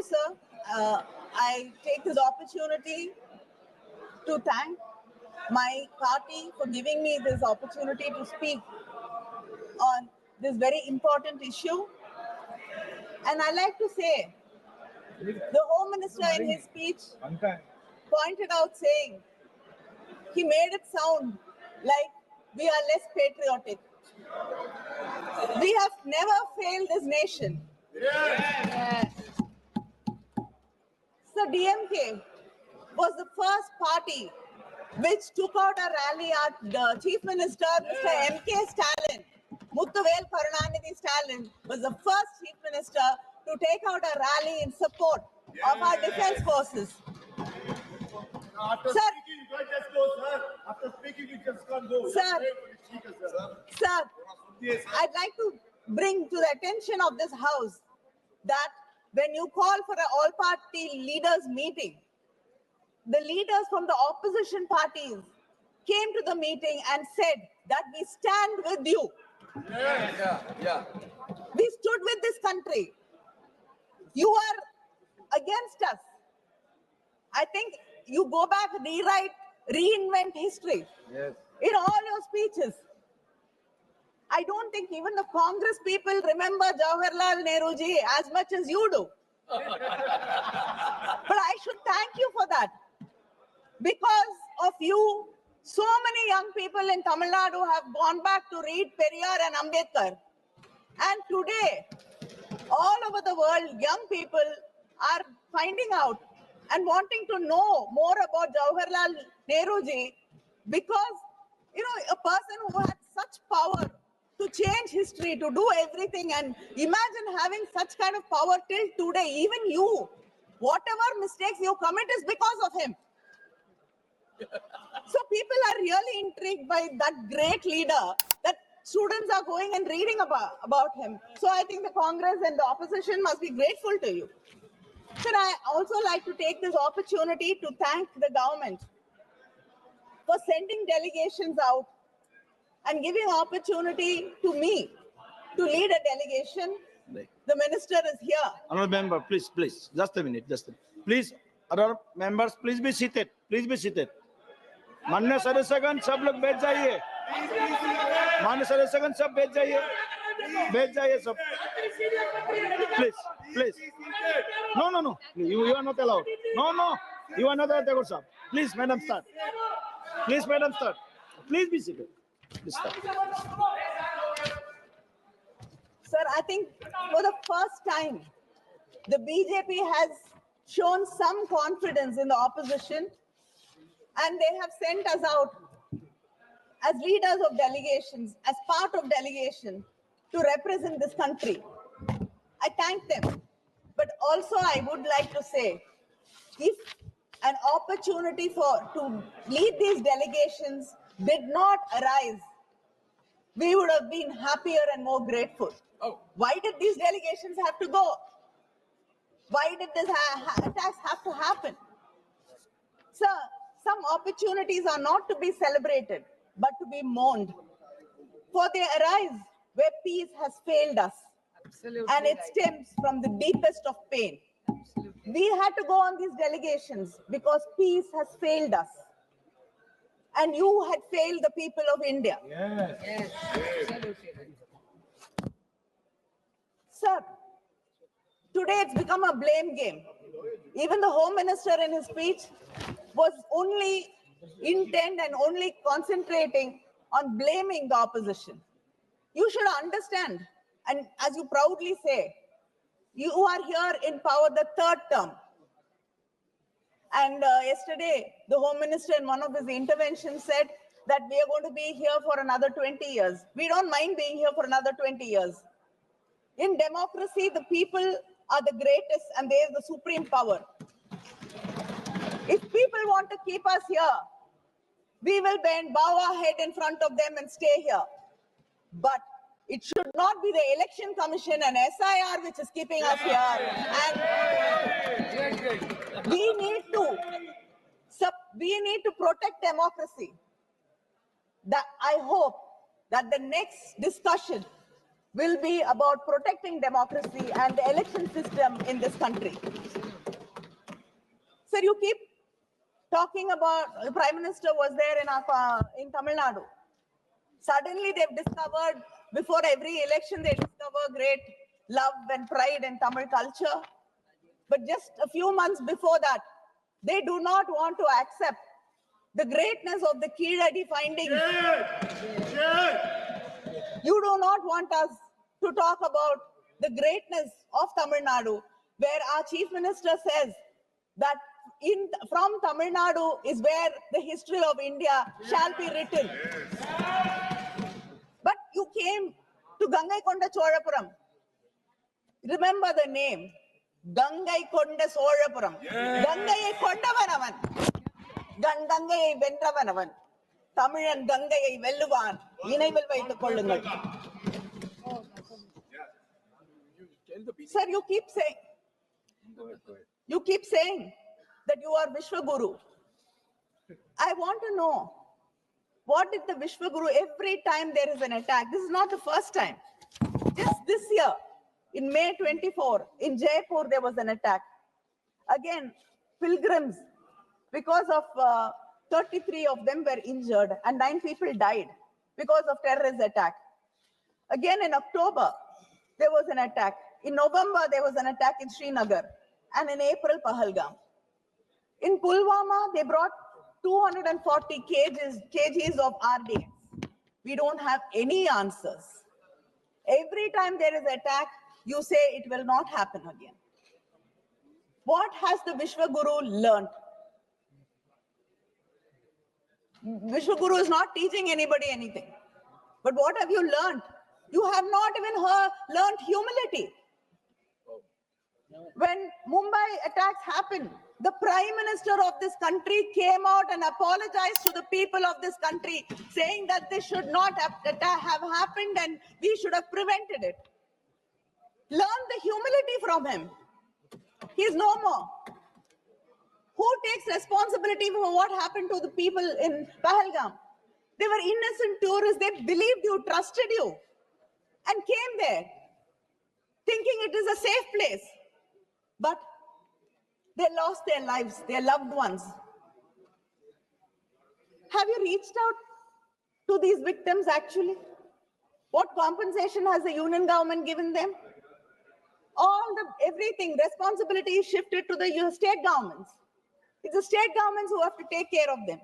sir. I take this opportunity to thank my party for giving me this opportunity to speak on this very important issue. And I like to say, the Home Minister in his speech pointed out saying, he made it sound like we are less patriotic. We have never failed this nation. Yes. So DMK was the first party which took out a rally at the Chief Minister, Mr. M.K. Stalin. Muthuvel Karunanidhi Stalin was the first Chief Minister to take out a rally in support of our defense forces. After Sir, speaking, you can't just go, sir. After speaking, you just can't go. Sir, I'd like to bring to the attention of this House that when you call for an all-party leaders meeting, the leaders from the opposition parties came to the meeting and said that we stand with you. Yeah. We stood with this country. You are against us. I think you go back, rewrite, reinvent history. Yes. In all your speeches. I don't think even the Congress people remember Jawaharlal Nehru ji as much as you do. But I should thank you for that. Because of you, so many young people in Tamil Nadu have gone back to read Periyar and Ambedkar. And today, all over the world, young people are finding out and wanting to know more about Jawaharlal Nehru ji because, a person who had such power to change history, to do everything, and imagine having such kind of power till today, even you, whatever mistakes you commit is because of him. So people are really intrigued by that great leader that students are going and reading about him. So I think the Congress and the opposition must be grateful to you. Sir, I also like to take this opportunity to thank the government for sending delegations out and giving opportunity to me to lead a delegation. The minister is here. Honorable member, please, just a minute, Please, other members, please be seated. माननीय सदस्यगण सब लोग बैठ जाइए. माननीय सदस्यगण सब बैठ जाइए सब. Please. No. You are not allowed. No. You are not allowed, sir. Please, madam, start. Please be seated. Please start. Sir, I think for the first time, the BJP has shown some confidence in the opposition, and they have sent us out as leaders of delegations, as part of delegation, to represent this country. I thank them. But also I would like to say, if an opportunity to lead these delegations did not arise, we would have been happier and more grateful. Why did these delegations have to go? Why did this attacks have to happen? Sir, some opportunities are not to be celebrated, but to be mourned. For they arise where peace has failed us. Absolutely. And it stems from the deepest of pain. Absolutely. We had to go on these delegations because peace has failed us. And you had failed the people of India. Yes. Absolutely. Sir, today it's become a blame game. Even the Home Minister in his speech was only intent and only concentrating on blaming the opposition. You should understand, and as you proudly say, you are here in power the third term. And yesterday, the Home Minister in one of his interventions said that we are going to be here for another 20 years. We don't mind being here for another 20 years. In democracy, the people are the greatest and they have the supreme power. If people want to keep us here, we will bow our head in front of them and stay here. But it should not be the Election Commission and SIR which is keeping us here. And we need to protect democracy. That I hope that the next discussion will be about protecting democracy and the election system in this country. Sir, you keep talking about the Prime Minister was there in Tamil Nadu. Suddenly they've discovered, before every election, they discover great love and pride in Tamil culture. But just a few months before that, they do not want to accept the greatness of the Keeladi findings. You do not want us to talk about the greatness of Tamil Nadu, where our Chief Minister says that from Tamil Nadu is where the history of India shall be written. But you came to Gangaikonda Cholapuram. Remember the name, Gangaikonda Cholapuram. Gangai Kondavanavan. Gangai Vendravanavan. Tamilan Gangai Velluvan. Ninaival Vaithu Kollungal. Sir, you keep saying that you are Vishwaguru. I want to know, what did the Vishwaguru, every time there is an attack, this is not the first time. Just this year, in May 24, in Jaipur, there was an attack. Again, pilgrims, because of 33 of them were injured and 9 people died because of terrorist attack. Again, in October, there was an attack. In November, there was an attack in Srinagar. And in April, Pahalgam. In Pulwama, they brought 240 kgs of RDX. We don't have any answers. Every time there is attack, you say it will not happen again. What has the Vishwaguru learned? Vishwaguru is not teaching anybody anything. But what have you learned? You have not even learned humility. When Mumbai attacks happened, the Prime Minister of this country came out and apologized to the people of this country, saying that this should not have happened and we should have prevented it. Learn the humility from him. He is no more. Who takes responsibility for what happened to the people in Pahalgam? They were innocent tourists. They believed you, trusted you, and came there thinking it is a safe place. But they lost their lives, their loved ones. Have you reached out to these victims actually? What compensation has the union government given them? Everything, responsibility is shifted to the state governments. It's the state governments who have to take care of them.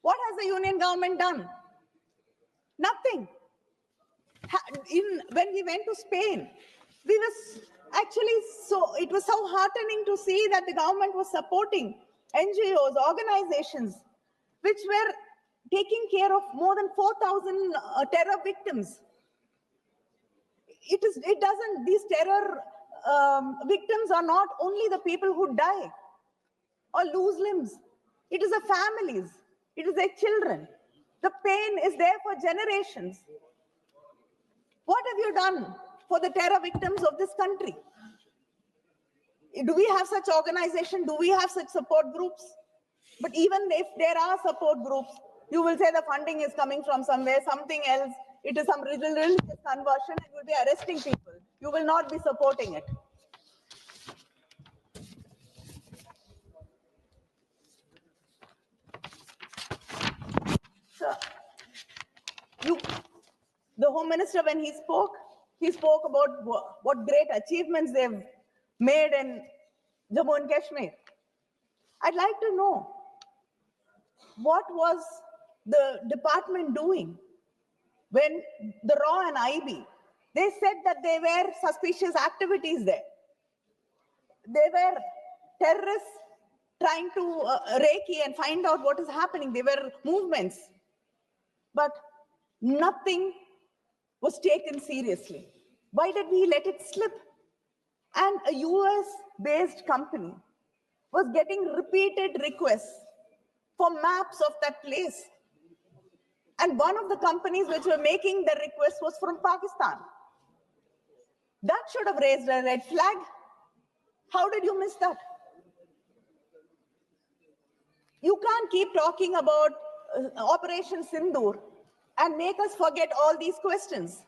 What has the union government done? Nothing. When we went to Spain, it was so heartening to see that the government was supporting NGOs, organizations, which were taking care of more than 4,000 terror victims. These terror victims are not only the people who die or lose limbs. It is the families. It is their children. The pain is there for generations. What have you done for the terror victims of this country? Do we have such organization? Do we have such support groups? But even if there are support groups, you will say the funding is coming from somewhere, something else. It is some religious conversion and you will be arresting people. You will not be supporting it. So, the Home Minister, when he spoke about what great achievements they've made in Jammu and Kashmir. I'd like to know, what was the department doing when the RAW and IB, they said that there were suspicious activities there. There were terrorists trying to recce and find out what is happening. There were movements, but nothing was taken seriously. Why did we let it slip? And a US-based company was getting repeated requests for maps of that place. And one of the companies which were making the request was from Pakistan. That should have raised a red flag. How did you miss that? You can't keep talking about Operation Sindoor and make us forget all these questions.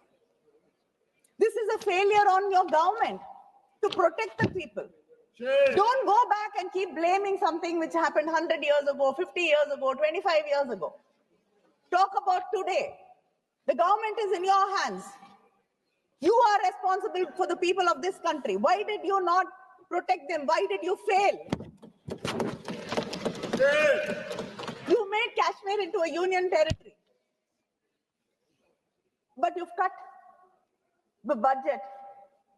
This is a failure on your government to protect the people. Chair. Don't go back and keep blaming something which happened 100 years ago, 50 years ago, 25 years ago. Talk about today. The government is in your hands. You are responsible for the people of this country. Why did you not protect them? Why did you fail? Chair. You made Kashmir into a union territory. But you've cut the budget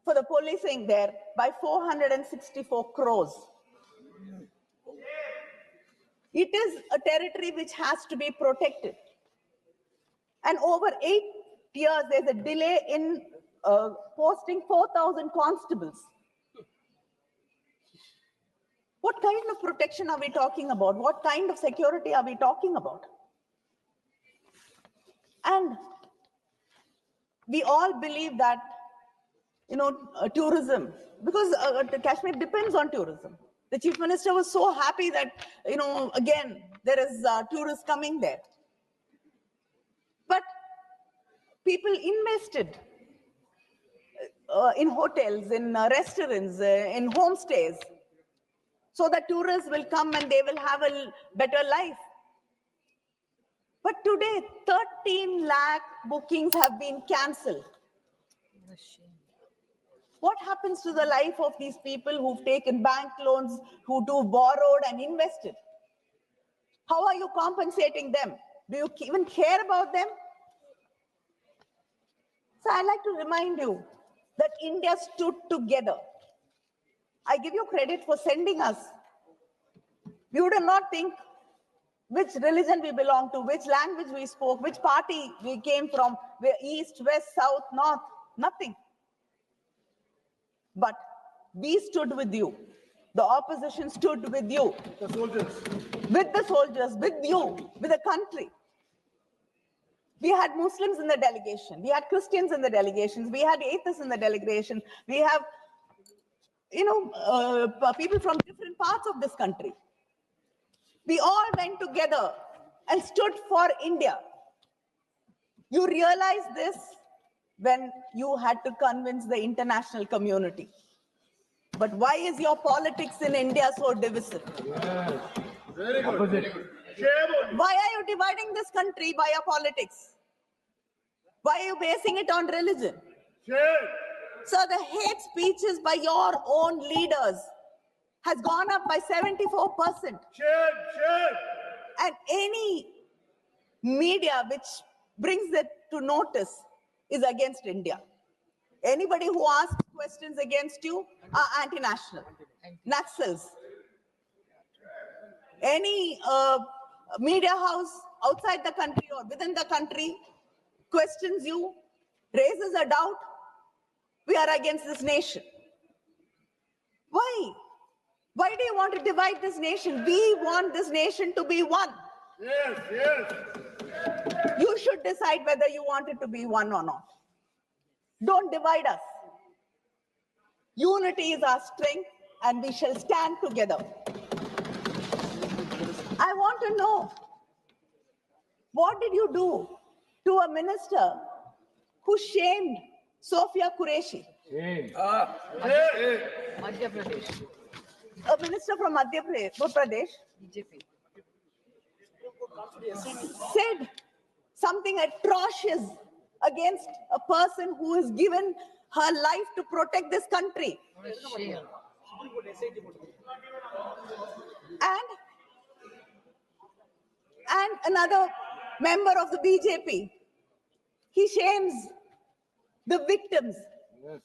for the policing there by 464 crores. It is a territory which has to be protected. And over 8 years, there's a delay in posting 4,000 constables. What kind of protection are we talking about? What kind of security are we talking about? And we all believe that, tourism, because Kashmir depends on tourism. The chief minister was so happy that, again, there is tourists coming there. But people invested in hotels, in restaurants, in homestays, so that tourists will come and they will have a better life. But today, 13 lakh bookings have been cancelled. What happens to the life of these people who've taken bank loans, who do borrowed and invested? How are you compensating them? Do you even care about them? So I'd like to remind you that India stood together. I give you credit for sending us. We would not think which religion we belong to, which language we spoke, which party we came from, where east, west, south, north, nothing. But we stood with you. The opposition stood with you. The soldiers. With the soldiers, with you, with the country. We had Muslims in the delegation. We had Christians in the delegations. We had atheists in the delegation. We have, people from different parts of this country. We all went together and stood for India. You realize this when you had to convince the international community. But why is your politics in India so divisive? Very good. Chair. Why are you dividing this country by your politics? Why are you basing it on religion? Chair. So the hate speeches by your own leaders has gone up by 74%. Chair. And any media which brings it to notice is against India. Anybody who asks questions against you are anti-national, Naxals. Any media house outside the country or within the country questions you, raises a doubt, we are against this nation. Why? Why do you want to divide this nation? We want this nation to be one. Yes. You should decide whether you want it to be one or not. Don't divide us. Unity is our strength, and we shall stand together. I want to know, what did you do to a minister who shamed Sophia Qureshi? Madhya Pradesh. A minister from Madhya Pradesh BJP. said something atrocious against a person who has given her life to protect this country. What a shame. And another member of the BJP, he shames the victims,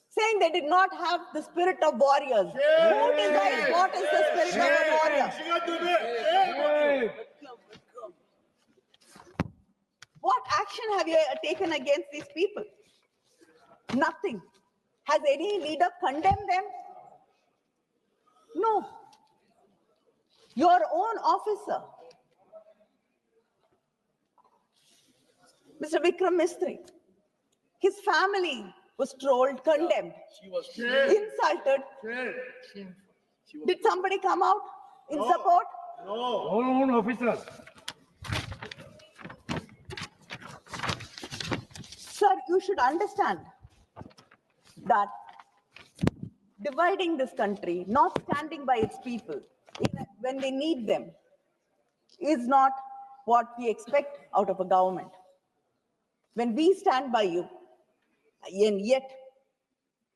saying they did not have the spirit of warriors. Who decides what is the spirit of a warrior? What action have you taken against these people? Nothing. Has any leader condemned them? No. Your own officer, Mr. Vikram Mistry, his family was trolled, condemned, insulted. Shame. Did somebody come out in support? Own officers. Sir, you should understand that dividing this country, not standing by its people when they need them, is not what we expect out of a government. When we stand by you, and yet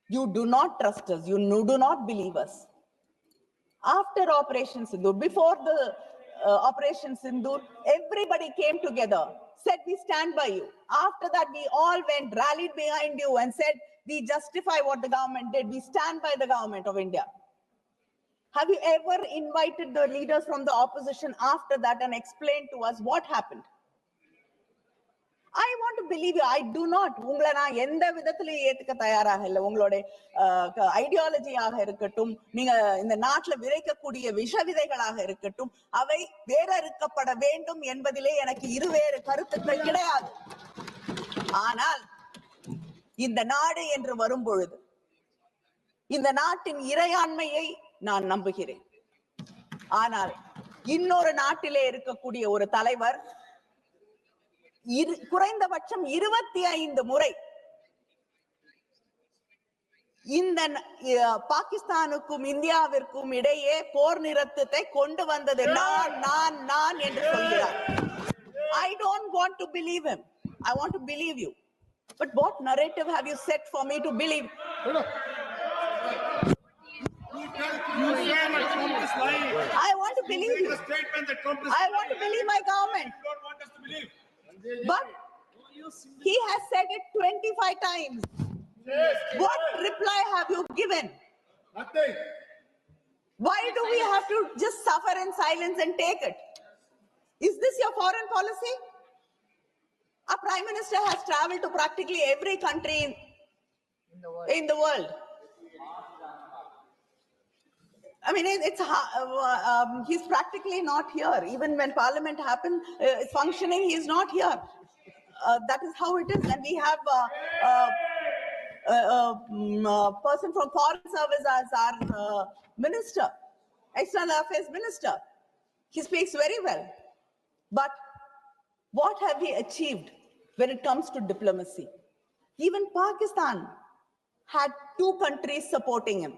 you do not trust us, you do not believe us. After Operation Sindoor, before the Operation Sindoor, everybody came together, said we stand by you. After that, we all went, rallied behind you and said, we justify what the government did. We stand by the government of India. Have you ever invited the leaders from the opposition after that and explained to us what happened? I want to believe you. I do not. உங்களை நான் எந்த விதத்திலையும் ஏத்துக்க தயாராக இல்லை. உங்களுடைய ஐடியாலஜியாக இருக்கட்டும், நீங்க இந்த நாட்டில் விதைக்கக்கூடிய விஷ விதைகளாக இருக்கட்டும், அவை வேறறுக்கப்பட வேண்டும் என்பதிலே எனக்கு இருவேறு கருத்துக்கள் கிடையாது. ஆனால் இந்த நாடு என்று வரும் பொழுது இந்த நாட்டின் இறையாண்மையை நான் நம்புகிறேன். ஆனால் இன்னொரு நாட்டிலே இருக்கக்கூடிய ஒரு தலைவர் குறைந்தபட்சம் 25 முறை இந்த பாகிஸ்தானுக்கும் இந்தியாவிற்கும் இடையே போர் நிறுத்தத்தை கொண்டு வந்தது நான் என்று சொல்கிறார். I don't want to believe him. I want to believe you. But what narrative have you set for me to believe? I want to believe you. I want to believe my government. You don't want us to believe. But he has said it 25 times. Yes. What reply have you given? Nothing. Why do we have to just suffer in silence and take it? Is this your foreign policy? Our Prime Minister has traveled to practically every country in the world. I mean, he's practically not here. Even when Parliament is functioning, he is not here. That is how it is. And we have a person from Foreign Service as our minister, External Affairs Minister. He speaks very well. But what have we achieved when it comes to diplomacy? Even Pakistan had 2 countries supporting him.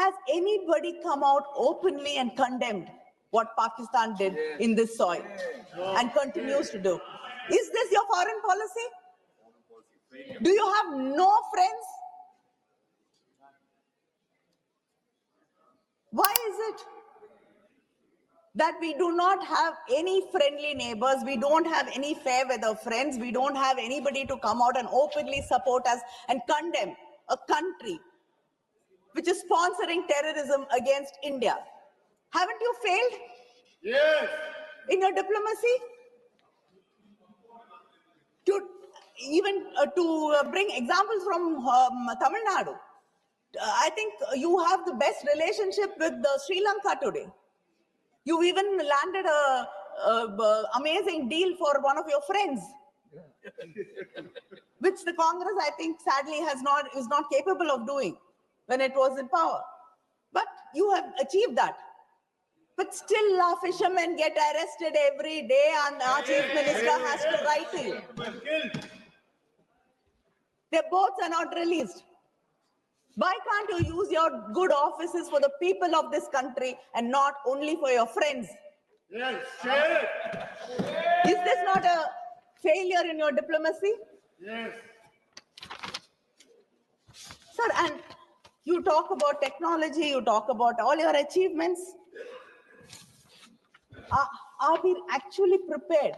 Has anybody come out openly and condemned what Pakistan did in this soil and continues to do? Is this your foreign policy? Do you have no friends? Why is it that we do not have any friendly neighbors? We don't have any fair weather friends. We don't have anybody to come out and openly support us and condemn a country which is sponsoring terrorism against India. Haven't you failed? Yes. In your diplomacy? To bring examples from Tamil Nadu. I think you have the best relationship with Sri Lanka today. You even landed a amazing deal for one of your friends, which the Congress, I think, sadly is not capable of doing when it was in power. But you have achieved that. But still, our fishermen get arrested every day and our chief minister has to write to you. Their boats are not released. Why can't you use your good offices for the people of this country and not only for your friends? Yes, sure. Is this not a failure in your diplomacy? Yes. Sir, and you talk about technology, you talk about all your achievements. Are we actually prepared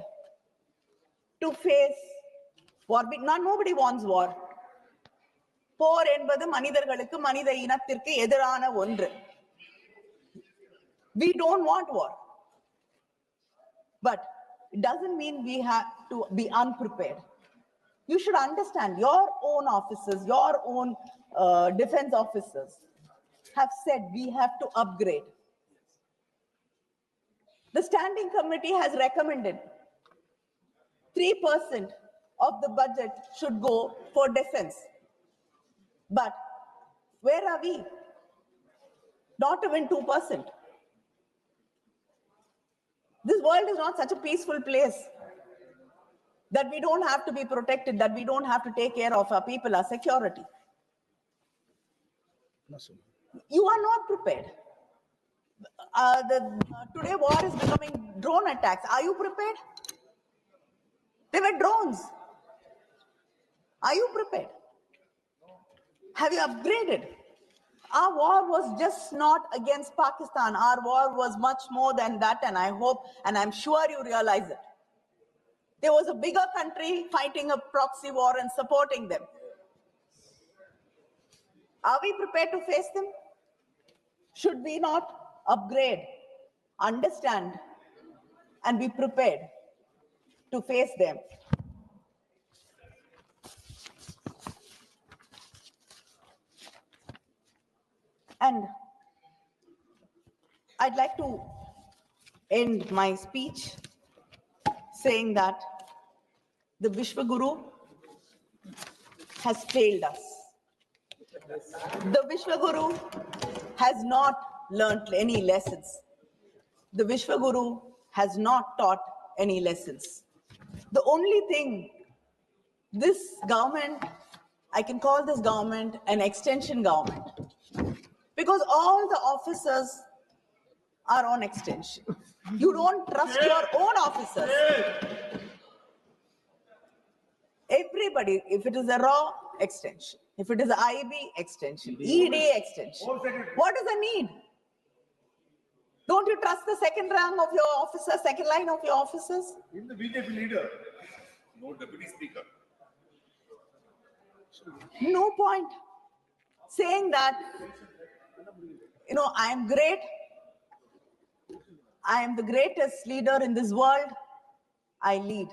to face war? Nobody wants war. போர் என்பது மனிதர்களுக்கு மனித இனத்திற்கு எதிரான ஒன்று. We don't want war. But it doesn't mean we have to be unprepared. You should understand your own officers, your own defense officers have said we have to upgrade. The standing committee has recommended 3% of the budget should go for defense. But where are we? Not even 2%. This world is not such a peaceful place. that we don't have to be protected, that we don't have to take care of our people, our security. You are not prepared. Today war is becoming drone attacks. Are you prepared? They were drones. Are you prepared? Have you upgraded? Our war was just not against Pakistan. Our war was much more than that, and I hope and I'm sure you realize it. There was a bigger country fighting a proxy war and supporting them. Are we prepared to face them? Should we not upgrade, understand, and be prepared to face them? And I'd like to end my speech saying that the Vishwaguru has failed us. The Vishwaguru has not learnt any lessons. The Vishwaguru has not taught any lessons. The only thing this government, I can call this government an extension government, because all the officers are on extension. You don't trust your own officers. Everybody, if it is a raw, extension. If it is IB, extension. ED, extension. What is the need? Don't you trust the second rank of your officers, second line of your officers? In the BJP leader, no deputy speaker. No point saying that, I am great. I am the greatest leader in this world. I lead.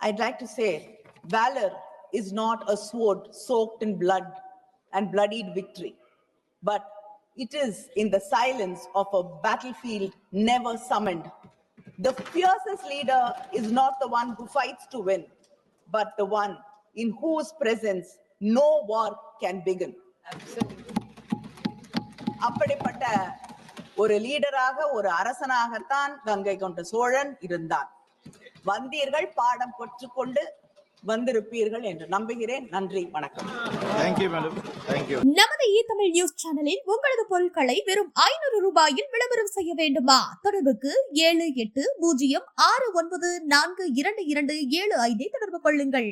I'd like to say, valor is not a sword soaked in blood and bloodied victory, but it is in the silence of a battlefield never summoned. The fiercest leader is not the one who fights to win, but the one in whose presence no war can begin. அப்படிப்பட்ட ஒரு லீடராக, ஒரு அரசனாகத்தான் கங்கை கொண்ட சோழன் இருந்தான். வந்தீர்கள், பாடம் கற்றுக்கொண்டு வந்திருப்பீர்கள் என்று நம்புகிறேன். நன்றி, வணக்கம். Thank you, madam. Thank you. நமது தமிழ் நியூஸ் சேனலில் உங்களது பொருட்களை வெறும் 500 ரூபாயில் விளம்பரம் செய்ய வேண்டுமா? தொடர்புக்கு 7806942275 தொடர்பு கொள்ளுங்கள்.